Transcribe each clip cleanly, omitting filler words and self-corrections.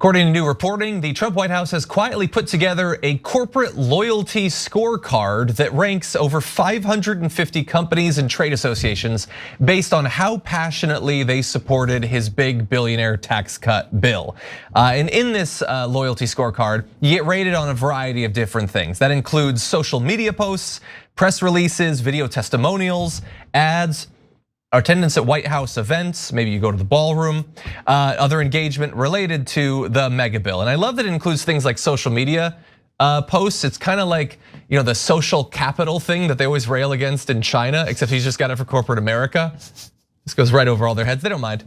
According to new reporting, the Trump White House has quietly put together a corporate loyalty scorecard that ranks over 550 companies and trade associations based on how passionately they supported his big billionaire tax cut bill. And in this loyalty scorecard, you get rated on a variety of different things. That includes social media posts, press releases, video testimonials, ads, attendance at White House events, maybe you go to the ballroom, other engagement related to the mega bill. And I love that it includes things like social media posts. It's kind of like, the social capital thing that they always rail against in China, except he's just got it for corporate America. This goes right over all their heads, they don't mind.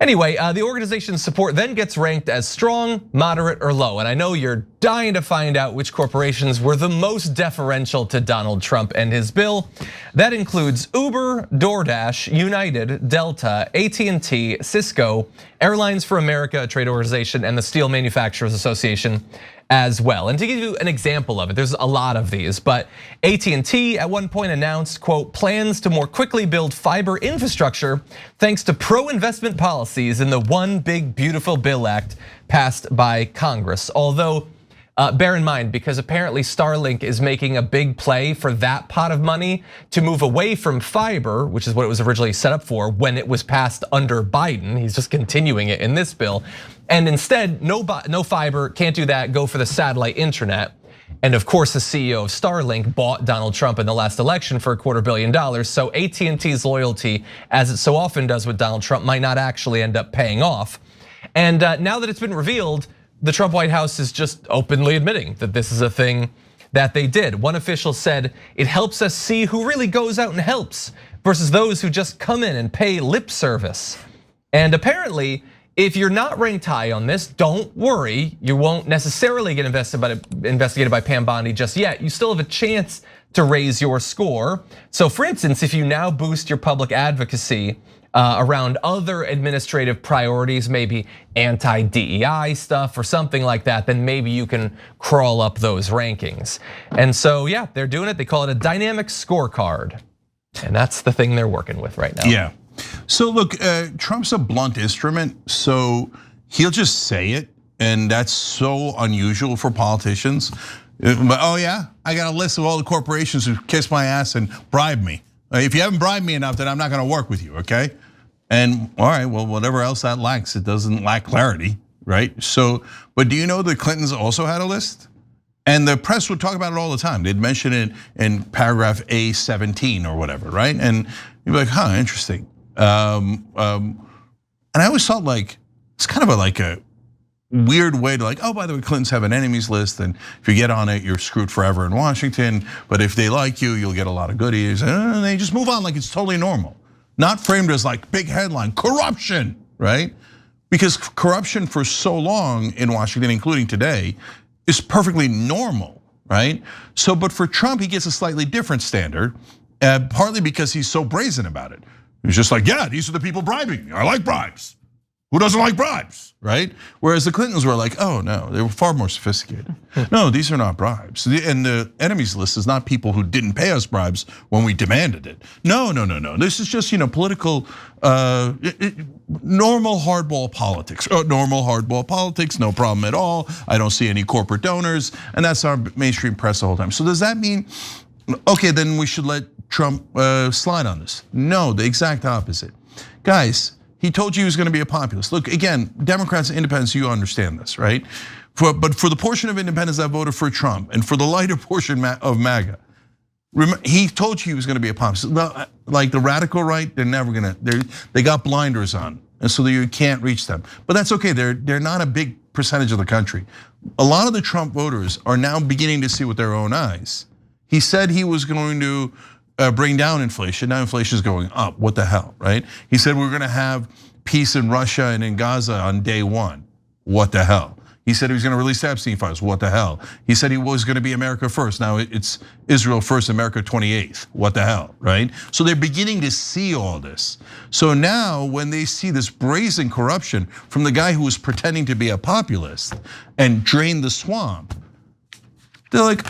Anyway, the organization's support then gets ranked as strong, moderate, or low. And I know you're dying to find out which corporations were the most deferential to Donald Trump and his bill. That includes Uber, DoorDash, United, Delta, AT&T, Cisco, Airlines for America, a trade organization, and the Steel Manufacturers Association as well. And to give you an example of it, there's a lot of these, but AT&T at one point announced, quote, plans to more quickly build fiber infrastructure thanks to pro-investment policies in the One Big Beautiful Bill Act passed by Congress. Although, bear in mind, because apparently Starlink is making a big play for that pot of money to move away from fiber, which is what it was originally set up for when it was passed under Biden. He's just continuing it in this bill. And instead, no fiber, can't do that, go for the satellite internet. And of course, the CEO of Starlink bought Donald Trump in the last election for $250 million. So AT&T's loyalty, as it so often does with Donald Trump, might not actually end up paying off. And now that it's been revealed, the Trump White House is just openly admitting that this is a thing that they did. One official said, it helps us see who really goes out and helps versus those who just come in and pay lip service. And apparently, if you're not ranked high on this, don't worry. You won't necessarily get investigated by Pam Bondi just yet. You still have a chance to raise your score. So for instance, if you now boost your public advocacy around other administrative priorities, maybe anti-DEI stuff or something like that, then maybe you can crawl up those rankings. And so, yeah, they're doing it. They call it a dynamic scorecard. And that's the thing they're working with right now. Yeah. So look, Trump's a blunt instrument, so he'll just say it, and that's so unusual for politicians. Oh yeah, I got a list of all the corporations who kiss my ass and bribe me. If you haven't bribed me enough, then I'm not gonna work with you, okay? And all right, well, whatever else that lacks, it doesn't lack clarity, right? So, but do you know the Clintons also had a list? And the press would talk about it all the time. They'd mention it in paragraph A17 or whatever, right? And you'd be like, huh, interesting. And I always thought like, it's kind of like a weird way to like, oh, by the way, Clintons have an enemies list, and if you get on it, you're screwed forever in Washington. But if they like you, you'll get a lot of goodies. And they just move on like it's totally normal. Not framed as like big headline, corruption, right? Because corruption for so long in Washington, including today, is perfectly normal, right? So, but for Trump, he gets a slightly different standard, partly because he's so brazen about it. He's just like, yeah, these are the people bribing me. I like bribes. Who doesn't like bribes, right? Whereas the Clintons were like, oh no, they were far more sophisticated. No, these are not bribes. And the enemies list is not people who didn't pay us bribes when we demanded it. No. This is just political, normal hardball politics. Normal hardball politics, no problem at all. I don't see any corporate donors, and that's our mainstream press the whole time. So does that mean, okay, then we should let Trump slide on this? No, the exact opposite. Guys, he told you he was gonna be a populist. Look, again, Democrats and independents, you understand this, right? But for the portion of independents that voted for Trump and for the lighter portion of MAGA, he told you he was gonna be a populist. Like the radical right, they're never gonna, they got blinders on, and so you can't reach them. But that's okay, they're not a big percentage of the country. A lot of the Trump voters are now beginning to see with their own eyes. He said he was going to bring down inflation. Now inflation is going up. What the hell, right? He said we're going to have peace in Russia and in Gaza on day one. What the hell? He said he was going to release the Epstein files. What the hell? He said he was going to be America first. Now it's Israel first, America 28th. What the hell, right? So they're beginning to see all this. So now when they see this brazen corruption from the guy who was pretending to be a populist and drain the swamp, they're like,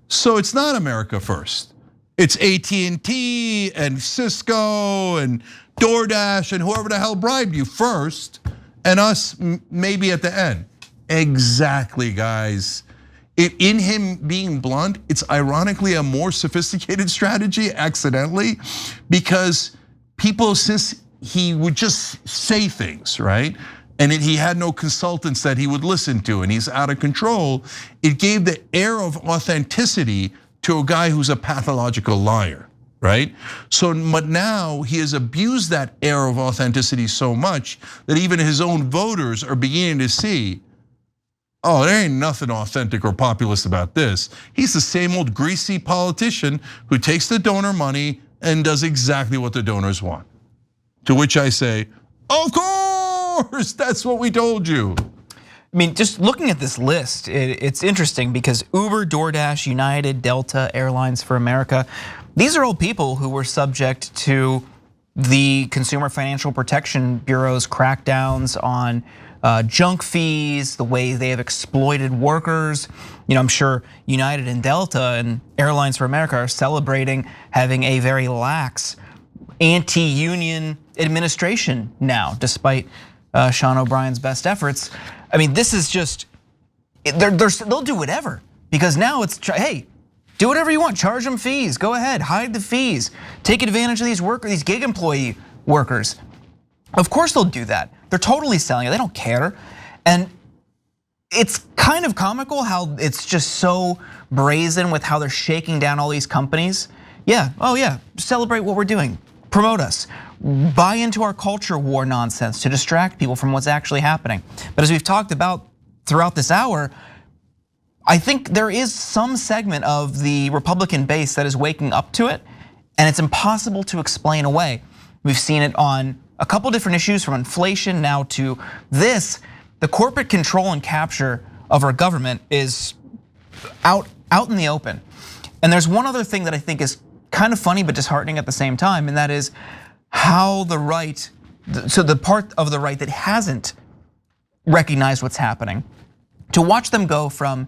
so it's not America first. It's AT&T and Cisco and DoorDash and whoever the hell bribed you first. and us maybe at the end. Exactly, guys. In him being blunt, it's ironically a more sophisticated strategy accidentally, because people, since he would just say things, right? And he had no consultants that he would listen to, and he's out of control. It gave the air of authenticity to a guy who's a pathological liar, right? So, but now he has abused that air of authenticity so much that even his own voters are beginning to see, oh, there ain't nothing authentic or populist about this. He's the same old greasy politician who takes the donor money and does exactly what the donors want. To which I say, of course, that's what we told you. I mean, just looking at this list, it's interesting because Uber, DoorDash, United, Delta, Airlines for America, these are all people who were subject to the Consumer Financial Protection Bureau's crackdowns on junk fees, the way they have exploited workers. I'm sure United and Delta and Airlines for America are celebrating having a very lax anti-union administration now, despite Sean O'Brien's best efforts. I mean, this is just, they'll do whatever, because now it's, hey, do whatever you want, charge them fees, go ahead, hide the fees, take advantage of these workers, these gig employee workers. Of course they'll do that. They're totally selling it, they don't care. And it's kind of comical how it's just so brazen with how they're shaking down all these companies. Yeah, oh yeah, celebrate what we're doing, promote us, buy into our culture war nonsense to distract people from what's actually happening. But as we've talked about throughout this hour, I think there is some segment of the Republican base that is waking up to it, and it's impossible to explain away. We've seen it on a couple different issues, from inflation now to this. The corporate control and capture of our government is out in the open. And there's one other thing that I think is kind of funny but disheartening at the same time, and that is how the right, so the part of the right that hasn't recognized what's happening, to watch them go from,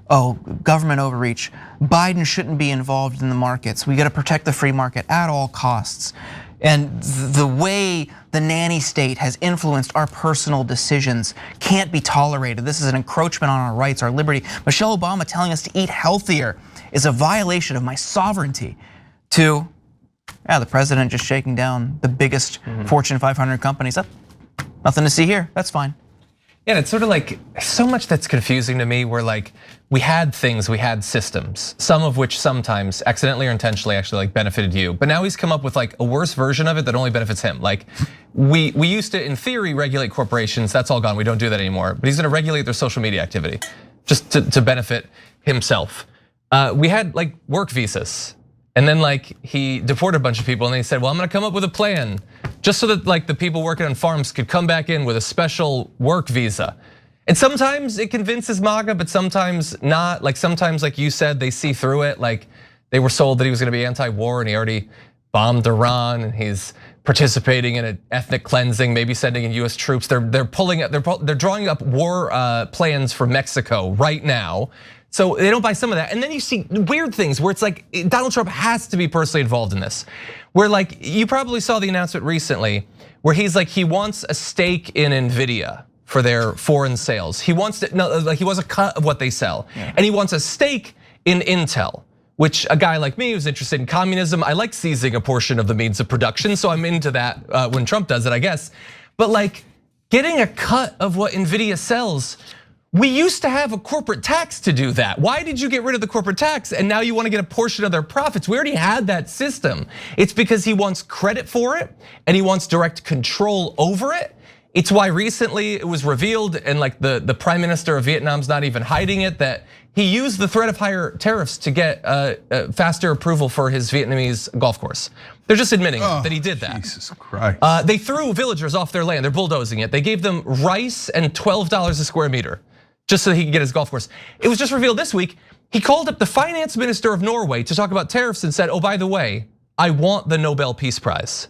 oh, government overreach, Biden shouldn't be involved in the markets, we gotta protect the free market at all costs. And the way the nanny state has influenced our personal decisions can't be tolerated. This is an encroachment on our rights, our liberty. Michelle Obama telling us to eat healthier is a violation of my sovereignty. To, yeah, the president just shaking down the biggest Fortune 500 companies. Nothing to see here, that's fine. Yeah, and it's sort of like so much that's confusing to me, where like we had things, we had systems, some of which sometimes accidentally or intentionally actually like benefited you. But now he's come up with like a worse version of it that only benefits him. Like we used to, in theory, regulate corporations. That's all gone. We don't do that anymore. But he's gonna regulate their social media activity just to benefit himself. We had like work visas. And then like he deported a bunch of people, and they said, well, I'm gonna come up with a plan just so that like the people working on farms could come back in with a special work visa. And sometimes it convinces MAGA, but sometimes not. Like sometimes, like you said, they see through it. Like they were sold that he was gonna be anti-war, and he already bombed Iran, and he's participating in an ethnic cleansing, maybe sending in US troops. They're drawing up war plans for Mexico right now. So they don't buy some of that. And then you see weird things where it's like Donald Trump has to be personally involved in this. Where like you probably saw the announcement recently where he's like, he wants a stake in Nvidia for their foreign sales. He wants to, no, like he wants a cut of what they sell. Yeah. And he wants a stake in Intel, which a guy like me who's interested in communism, I like seizing a portion of the means of production. So I'm into that when Trump does it, I guess. But like getting a cut of what Nvidia sells, we used to have a corporate tax to do that. Why did you get rid of the corporate tax and now you want to get a portion of their profits? We already had that system. It's because he wants credit for it and he wants direct control over it. It's why recently it was revealed, and like the prime minister of Vietnam's not even hiding it, that he used the threat of higher tariffs to get faster approval for his Vietnamese golf course. They're just admitting that he did that. Jesus Christ. They threw villagers off their land, they're bulldozing it. They gave them rice and $12 a square meter, just so he could get his golf course. It was just revealed this week, he called up the finance minister of Norway to talk about tariffs and said, oh, by the way, I want the Nobel Peace Prize.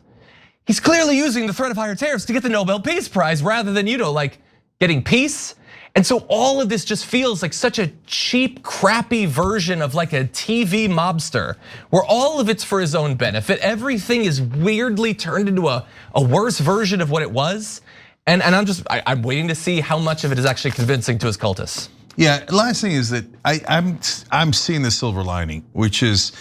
He's clearly using the threat of higher tariffs to get the Nobel Peace Prize rather than, like getting peace. And so all of this just feels like such a cheap, crappy version of like a TV mobster, where all of it's for his own benefit. Everything is weirdly turned into a worse version of what it was. And I'm waiting to see how much of it is actually convincing to his cultists. Yeah, last thing is that I'm seeing the silver lining, which is,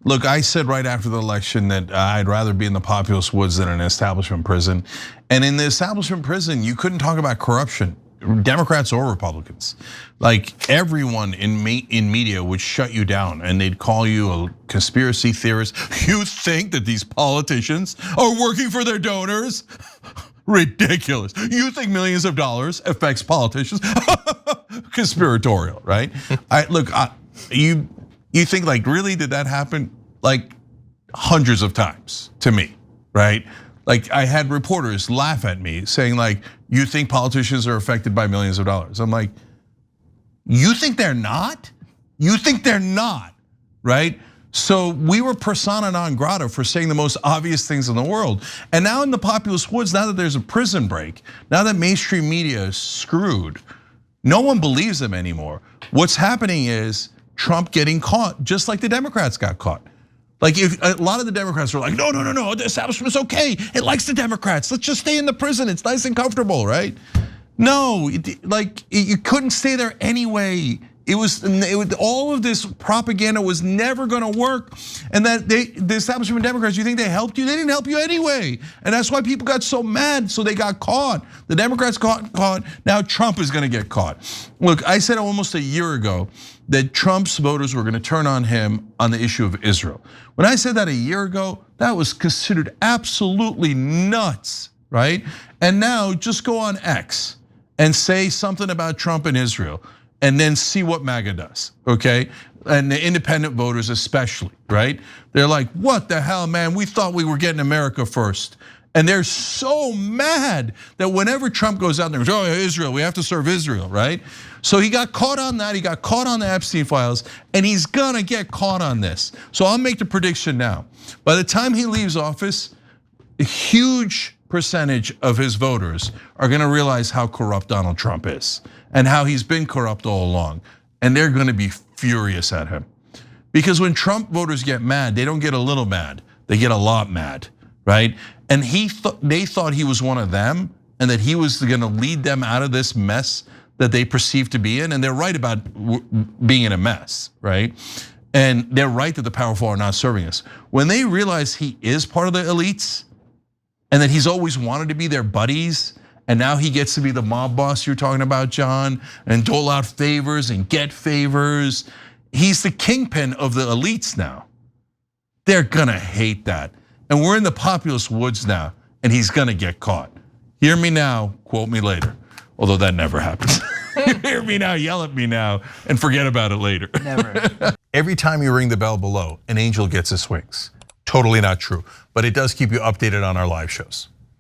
look, I said right after the election that I'd rather be in the populist woods than an establishment prison. And in the establishment prison, you couldn't talk about corruption, Democrats or Republicans. Like everyone in media would shut you down and they'd call you a conspiracy theorist. You think that these politicians are working for their donors? Ridiculous. You think millions of dollars affects politicians? Conspiratorial, right? You think like, really, did that happen? Like hundreds of times to me, right? Like I had reporters laugh at me saying like, you think politicians are affected by millions of dollars? I'm like, you think they're not? You think they're not, right? So we were persona non grata for saying the most obvious things in the world. And now in the populist woods, now that there's a prison break, now that mainstream media is screwed, no one believes them anymore. What's happening is Trump getting caught, just like the Democrats got caught. Like if a lot of the Democrats are like, no, the establishment's okay. It likes the Democrats. Let's just stay in the prison. It's nice and comfortable, right? No, like you couldn't stay there anyway. It was all of this propaganda was never going to work, and that the establishment Democrats, you think they helped you? They didn't help you anyway, and that's why people got so mad. So they got caught. The Democrats caught. Now Trump is going to get caught. Look, I said almost a year ago that Trump's voters were going to turn on him on the issue of Israel. When I said that a year ago, that was considered absolutely nuts, right? And now just go on X and say something about Trump and Israel, and then see what MAGA does, okay? And the independent voters especially, right? They're like, what the hell, man? We thought we were getting America first. And they're so mad that whenever Trump goes out there and goes, oh, Israel, we have to serve Israel, right? So he got caught on that, he got caught on the Epstein files, and he's gonna get caught on this. So I'll make the prediction now. By the time he leaves office, a huge percentage of his voters are gonna realize how corrupt Donald Trump is and how he's been corrupt all along. And they're gonna be furious at him. Because when Trump voters get mad, they don't get a little mad, they get a lot mad, right? And they thought he was one of them and that he was gonna lead them out of this mess that they perceive to be in. And they're right about being in a mess, right? And they're right that the powerful are not serving us. When they realize he is part of the elites and that he's always wanted to be their buddies, and now he gets to be the mob boss you're talking about, John, and dole out favors and get favors. He's the kingpin of the elites now. They're gonna hate that. And we're in the populist woods now, and he's gonna get caught. Hear me now, quote me later. Although that never happens. Hear me now, yell at me now, and forget about it later. Never. Every time you ring the bell below, an angel gets his wings. Totally not true, but it does keep you updated on our live shows.